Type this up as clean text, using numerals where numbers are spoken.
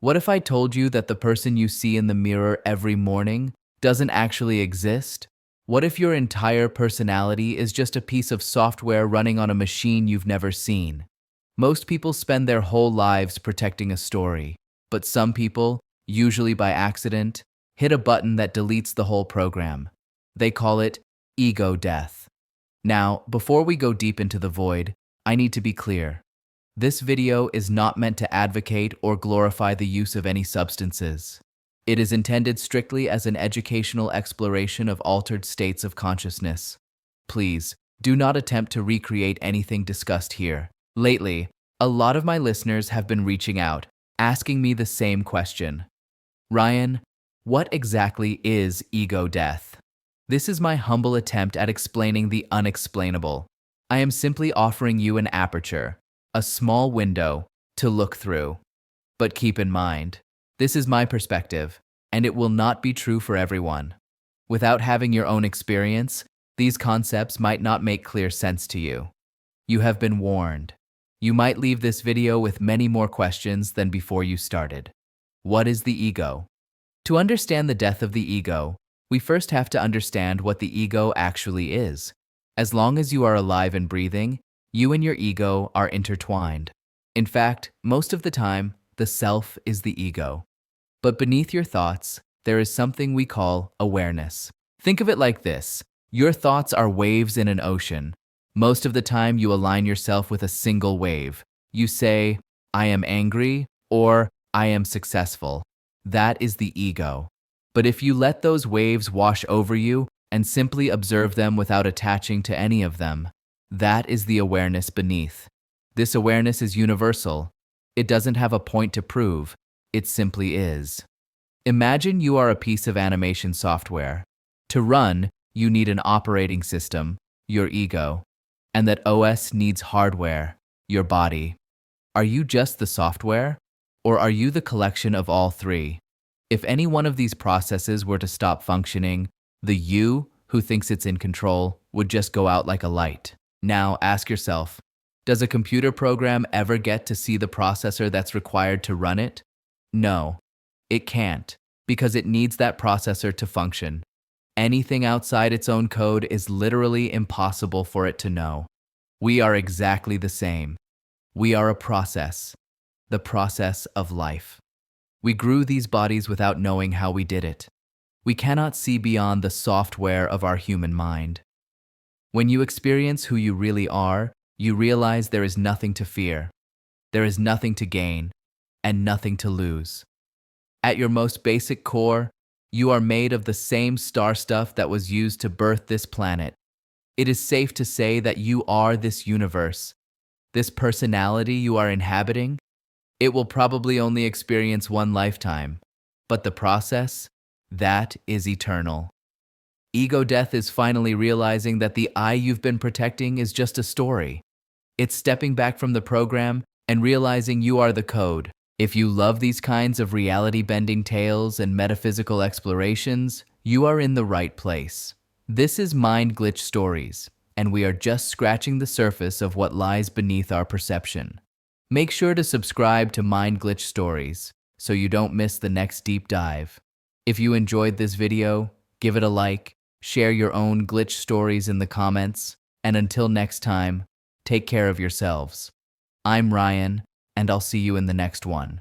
What if I told you that the person you see in the mirror every morning doesn't actually exist? What if your entire personality is just a piece of software running on a machine you've never seen? Most people spend their whole lives protecting a story, but some people, usually by accident, hit a button that deletes the whole program. They call it ego death. Now, before we go deep into the void, I need to be clear. This video is not meant to advocate or glorify the use of any substances. It is intended strictly as an educational exploration of altered states of consciousness. Please, do not attempt to recreate anything discussed here. Lately, a lot of my listeners have been reaching out, asking me the same question. Ryan, what exactly is ego death? This is my humble attempt at explaining the unexplainable. I am simply offering you an aperture, a small window to look through. But keep in mind, this is my perspective, and it will not be true for everyone. Without having your own experience, these concepts might not make clear sense to you. You have been warned. You might leave this video with many more questions than before you started. What is the ego? To understand the death of the ego, we first have to understand what the ego actually is. As long as you are alive and breathing, you and your ego are intertwined. In fact, most of the time, the self is the ego. But beneath your thoughts, there is something we call awareness. Think of it like this. Your thoughts are waves in an ocean. Most of the time, you align yourself with a single wave. You say, I am angry, or I am successful. That is the ego. But if you let those waves wash over you and simply observe them without attaching to any of them, that is the awareness beneath. This awareness is universal. It doesn't have a point to prove. It simply is. Imagine you are a piece of animation software. To run, you need an operating system, your ego. And that OS needs hardware, your body. Are you just the software? Or are you the collection of all three? If any one of these processes were to stop functioning, the you, who thinks it's in control, would just go out like a light. Now ask yourself, does a computer program ever get to see the processor that's required to run it? No, it can't, because it needs that processor to function. Anything outside its own code is literally impossible for it to know. We are exactly the same. We are a process, the process of life. We grew these bodies without knowing how we did it. We cannot see beyond the software of our human mind. When you experience who you really are, you realize there is nothing to fear. There is nothing to gain, and nothing to lose. At your most basic core, you are made of the same star stuff that was used to birth this planet. It is safe to say that you are this universe. This personality you are inhabiting, it will probably only experience one lifetime. But the process, that is eternal. Ego death is finally realizing that the I you've been protecting is just a story. It's stepping back from the program and realizing you are the code. If you love these kinds of reality-bending tales and metaphysical explorations, you are in the right place. This is Mind Glitch Stories, and we are just scratching the surface of what lies beneath our perception. Make sure to subscribe to Mind Glitch Stories so you don't miss the next deep dive. If you enjoyed this video, give it a like, share your own glitch stories in the comments, and until next time, take care of yourselves. I'm Ryan, and I'll see you in the next one.